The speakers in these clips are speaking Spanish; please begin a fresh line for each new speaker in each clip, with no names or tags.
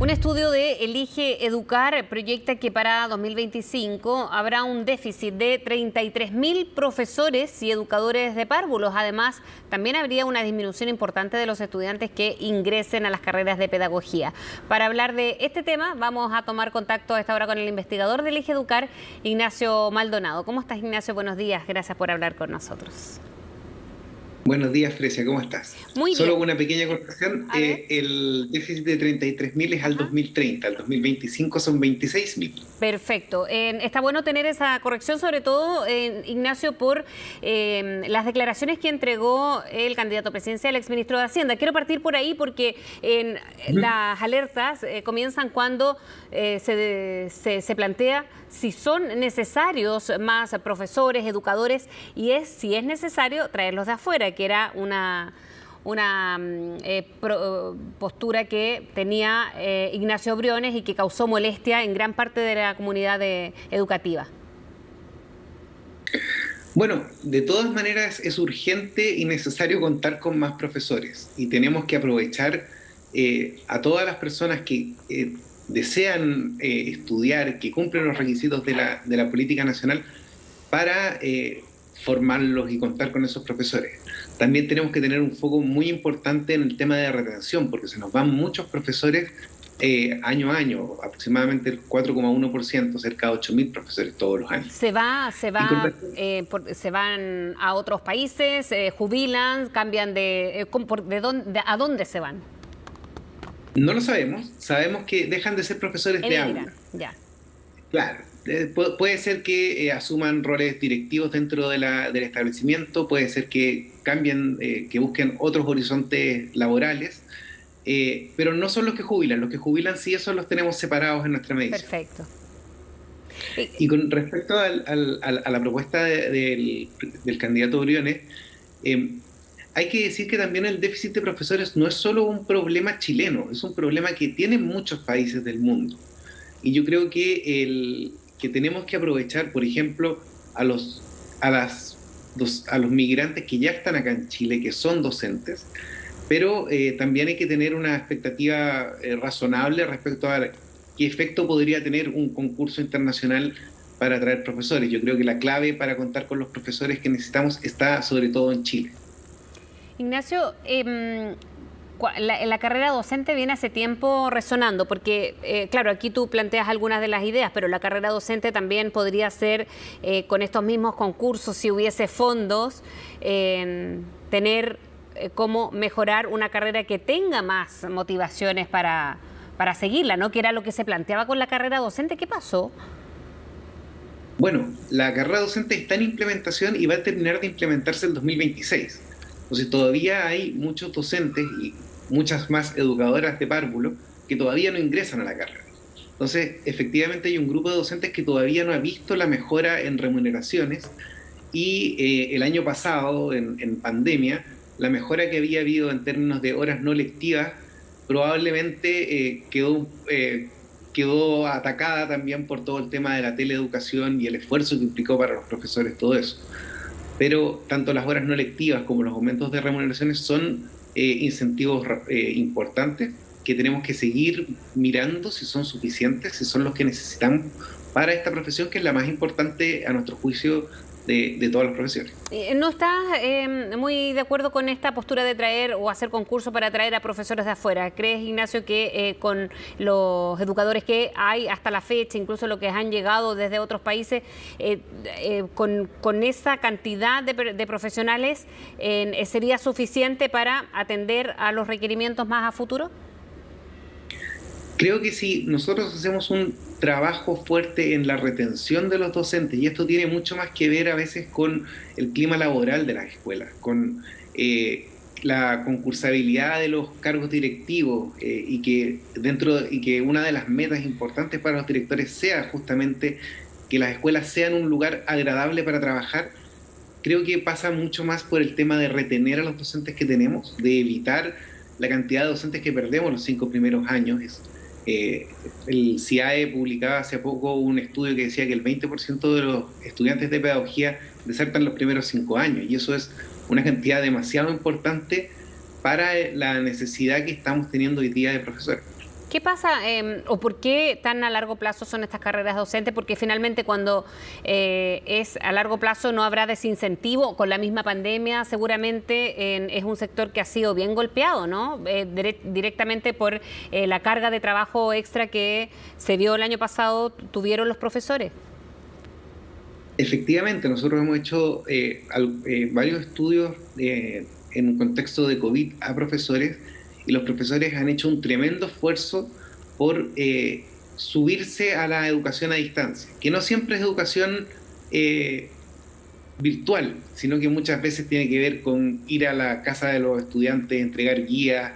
Un estudio de Elige Educar proyecta que para 2025 habrá un déficit de 33.000 profesores y educadores de párvulos. Además, también habría una disminución importante de los estudiantes que ingresen a las carreras de pedagogía. Para hablar de este tema, vamos a tomar contacto a esta hora con el investigador de Elige Educar, Ignacio Maldonado. ¿Cómo estás, Ignacio? Buenos días. Gracias por hablar con nosotros.
Buenos días, Frecia, ¿cómo estás?
Muy bien.
Solo una pequeña corrección, el déficit de 33.000 es al 2030, al 2025 son 26.000.
Perfecto. Está bueno tener esa corrección, sobre todo, Ignacio, por las declaraciones que entregó el candidato presidencial, el exministro de Hacienda. Quiero partir por ahí porque las alertas comienzan cuando se plantea si son necesarios más profesores, educadores, y si es necesario traerlos de afuera, que era una postura que tenía Ignacio Briones y que causó molestia en gran parte de la comunidad educativa.
Bueno, de todas maneras es urgente y necesario contar con más profesores y tenemos que aprovechar a todas las personas que desean estudiar, que cumplen los requisitos de la política nacional para formarlos y contar con esos profesores. También tenemos que tener un foco muy importante en el tema de retención, porque se nos van muchos profesores año a año, aproximadamente el 4,1%, cerca de 8.000 profesores todos los años.
Se van a otros países, jubilan, cambian ¿a dónde se van?
No lo sabemos. Sabemos que dejan de ser profesores de aula.
Ya.
Claro. Puede ser que asuman roles directivos dentro del establecimiento, puede ser que cambien, que busquen otros horizontes laborales, pero no son los que jubilan sí, esos los tenemos separados en nuestra medición.
Perfecto.
Y con respecto a la propuesta del candidato Briones, hay que decir que también el déficit de profesores no es solo un problema chileno, es un problema que tienen muchos países del mundo. Y yo creo que tenemos que aprovechar, por ejemplo, a los migrantes que ya están acá en Chile, que son docentes, pero también hay que tener una expectativa razonable respecto a qué efecto podría tener un concurso internacional para atraer profesores. Yo creo que la clave para contar con los profesores que necesitamos está sobre todo en Chile.
Ignacio, la carrera docente viene hace tiempo resonando, porque, claro, aquí tú planteas algunas de las ideas, pero la carrera docente también podría ser, con estos mismos concursos, si hubiese fondos, tener cómo mejorar una carrera que tenga más motivaciones para seguirla, ¿no? Que era lo que se planteaba con la carrera docente. ¿Qué pasó?
Bueno, la carrera docente está en implementación y va a terminar de implementarse en 2026. Entonces todavía hay muchos docentes y muchas más educadoras de párvulo que todavía no ingresan a la carrera. Entonces, efectivamente hay un grupo de docentes que todavía no ha visto la mejora en remuneraciones y el año pasado, en pandemia, la mejora que había habido en términos de horas no lectivas probablemente quedó atacada también por todo el tema de la teleeducación y el esfuerzo que implicó para los profesores todo eso. Pero tanto las horas no lectivas como los aumentos de remuneraciones son incentivos importantes que tenemos que seguir mirando si son suficientes, si son los que necesitamos para esta profesión, que es la más importante a nuestro juicio de todas las profesiones.
¿No estás muy de acuerdo con esta postura de traer o hacer concursos para traer a profesores de afuera? ¿Crees, Ignacio, que con los educadores que hay hasta la fecha, incluso los que han llegado desde otros países, con esa cantidad de profesionales, sería suficiente para atender a los requerimientos más a futuro?
Creo que si nosotros hacemos un trabajo fuerte en la retención de los docentes, y esto tiene mucho más que ver a veces con el clima laboral de las escuelas, con la concursabilidad de los cargos directivos, y que una de las metas importantes para los directores sea justamente que las escuelas sean un lugar agradable para trabajar. Creo que pasa mucho más por el tema de retener a los docentes que tenemos, de evitar la cantidad de docentes que perdemos los 5 primeros años. El CIAE publicaba hace poco un estudio que decía que el 20% de los estudiantes de pedagogía desertan los primeros 5 años, y eso es una cantidad demasiado importante para la necesidad que estamos teniendo hoy día de profesores.
¿Qué pasa o por qué tan a largo plazo son estas carreras docentes? Porque finalmente cuando es a largo plazo no habrá desincentivo. Con la misma pandemia seguramente es un sector que ha sido bien golpeado, ¿no? Directamente por la carga de trabajo extra que se vio el año pasado, tuvieron los profesores.
Efectivamente, nosotros hemos hecho varios estudios en un contexto de COVID a profesores, y los profesores han hecho un tremendo esfuerzo por subirse a la educación a distancia, que no siempre es educación virtual, sino que muchas veces tiene que ver con ir a la casa de los estudiantes, entregar guías,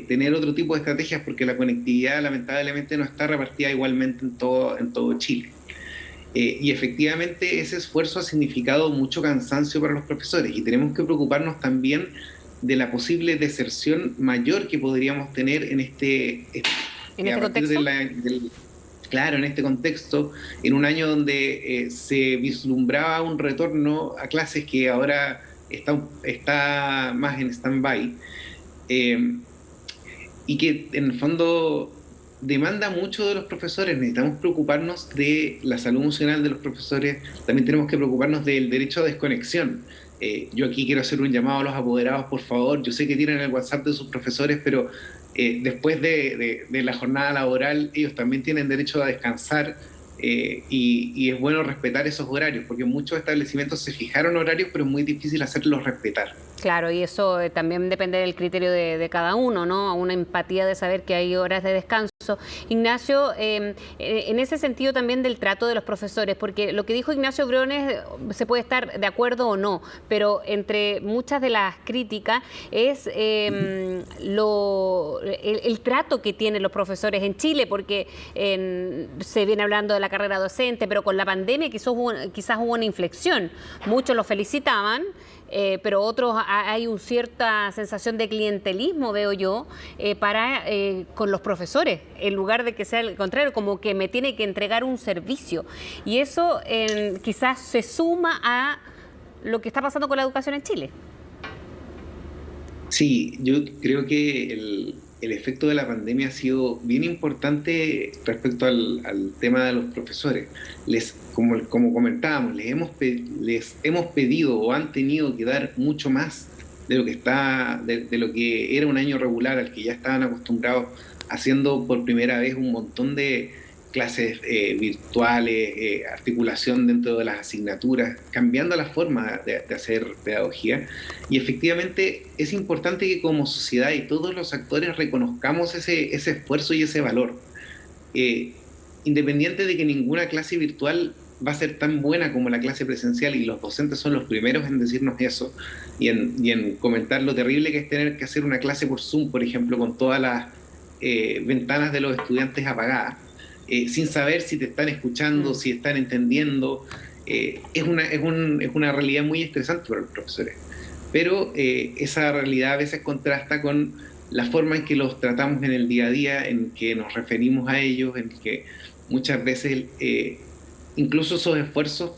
tener otro tipo de estrategias, porque la conectividad lamentablemente no está repartida igualmente en todo Chile. Y efectivamente ese esfuerzo ha significado mucho cansancio para los profesores, y tenemos que preocuparnos también de la posible deserción mayor que podríamos tener en este
contexto.
Claro, en este contexto, en un año donde se vislumbraba un retorno a clases que ahora está más en stand-by, y que en el fondo demanda mucho de los profesores. Necesitamos preocuparnos de la salud emocional de los profesores, también tenemos que preocuparnos del derecho a desconexión. Yo aquí quiero hacer un llamado a los apoderados, por favor. Yo sé que tienen el WhatsApp de sus profesores, pero después de la jornada laboral ellos también tienen derecho a descansar, y es bueno respetar esos horarios, porque muchos establecimientos se fijaron horarios, pero es muy difícil hacerlos respetar.
Claro, y eso también depende del criterio de cada uno, ¿no? Una empatía de saber que hay horas de descanso. Ignacio, en ese sentido también del trato de los profesores, porque lo que dijo Ignacio Briones se puede estar de acuerdo o no, pero entre muchas de las críticas es el trato que tienen los profesores en Chile, porque se viene hablando de la carrera docente, pero con la pandemia quizás hubo una inflexión. Muchos los felicitaban, pero otros hay una cierta sensación de clientelismo, veo yo, con los profesores, en lugar de que sea el contrario, como que me tiene que entregar un servicio. Y eso quizás se suma a lo que está pasando con la educación en Chile.
Sí, yo creo que el efecto de la pandemia ha sido bien importante respecto al tema de los profesores. Como comentábamos, les hemos pedido o han tenido que dar mucho más de lo que era un año regular, al que ya estaban acostumbrados, haciendo por primera vez un montón de clases virtuales, articulación dentro de las asignaturas, cambiando la forma de hacer pedagogía. Y efectivamente es importante que como sociedad y todos los actores reconozcamos ese esfuerzo y ese valor. Independiente de que ninguna clase virtual va a ser tan buena como la clase presencial, y los docentes son los primeros en decirnos eso, y en comentar lo terrible que es tener que hacer una clase por Zoom, por ejemplo, con todas las ventanas de los estudiantes apagadas, sin saber si te están escuchando, si están entendiendo. Es una realidad muy estresante para los profesores. Pero esa realidad a veces contrasta con la forma en que los tratamos en el día a día, en que nos referimos a ellos, en que muchas veces incluso esos esfuerzos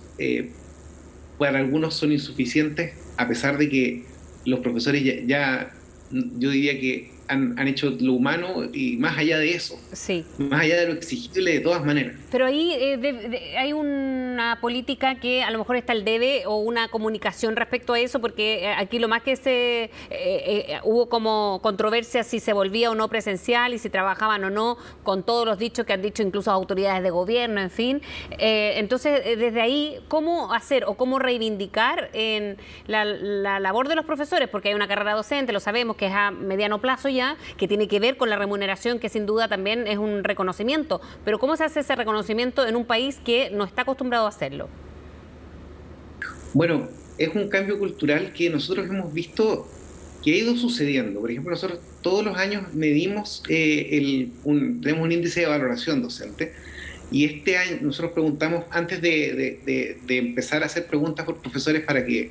para algunos son insuficientes, a pesar de que los profesores ya yo diría que han hecho lo humano y más allá de eso,
sí,
más allá de lo exigible de todas maneras.
Pero ahí hay una política que a lo mejor está al debe, o una comunicación respecto a eso, porque aquí lo más que hubo como controversia si se volvía o no presencial y si trabajaban o no, con todos los dichos que han dicho incluso autoridades de gobierno, en fin. Entonces, desde ahí, ¿cómo hacer o cómo reivindicar en la labor de los profesores? Porque hay una carrera docente, lo sabemos, que es a mediano plazo ya, que tiene que ver con la remuneración, que sin duda también es un reconocimiento. Pero ¿cómo se hace ese reconocimiento en un país que no está acostumbrado a hacerlo?
Bueno, es un cambio cultural que nosotros hemos visto que ha ido sucediendo. Por ejemplo, nosotros todos los años medimos, tenemos un índice de valoración docente, y este año nosotros preguntamos, antes de empezar a hacer preguntas por profesores para que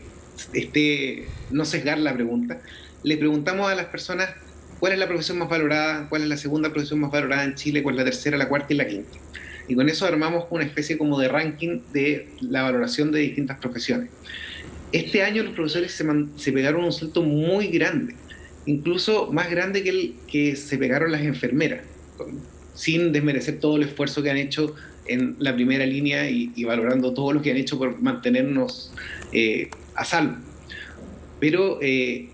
no sesgar la pregunta, le preguntamos a las personas cuál es la profesión más valorada, cuál es la segunda profesión más valorada en Chile, cuál es la tercera, la cuarta y la quinta. Y con eso armamos una especie como de ranking de la valoración de distintas profesiones. Este año los profesores se pegaron un salto muy grande, incluso más grande que el que se pegaron las enfermeras. sin desmerecer todo el esfuerzo que han hecho en la primera línea y valorando todo lo que han hecho por mantenernos a salvo. Pero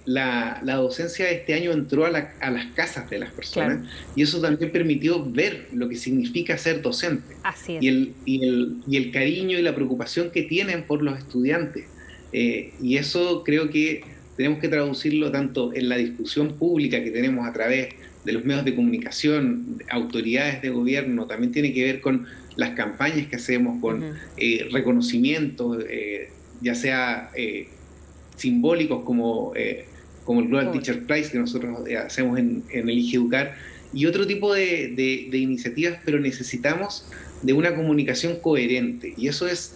la docencia de este año entró a las casas de las personas, claro, y eso también permitió ver lo que significa ser docente.
Así es.
Y el cariño y la preocupación que tienen por los estudiantes. Y eso creo que tenemos que traducirlo tanto en la discusión pública que tenemos a través de los medios de comunicación, autoridades de gobierno, también tiene que ver con las campañas que hacemos, con reconocimientos, ya sea simbólicos como el Global Teacher Prize que nosotros hacemos en Elige Educar, y otro tipo de iniciativas, pero necesitamos de una comunicación coherente, y eso es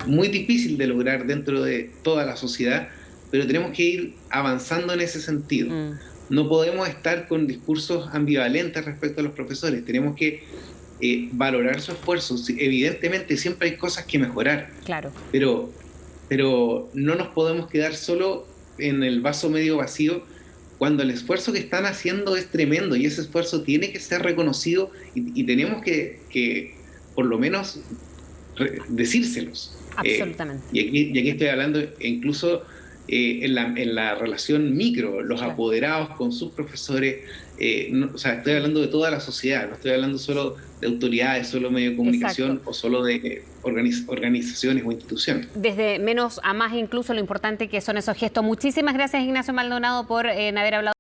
muy difícil de lograr dentro de toda la sociedad, pero tenemos que ir avanzando en ese sentido. No podemos estar con discursos ambivalentes respecto a los profesores, tenemos que valorar su esfuerzo. Evidentemente siempre hay cosas que mejorar,
claro, pero
no nos podemos quedar solo en el vaso medio vacío cuando el esfuerzo que están haciendo es tremendo, y ese esfuerzo tiene que ser reconocido y tenemos que por lo menos decírselos.
Absolutamente.
Y aquí estoy hablando incluso en la relación micro, los apoderados con sus profesores, o sea, estoy hablando de toda la sociedad, no estoy hablando solo de autoridades, solo medios de comunicación. Exacto. O solo de organizaciones o instituciones.
Desde menos a más incluso, lo importante que son esos gestos. Muchísimas gracias, Ignacio Maldonado, por haber hablado.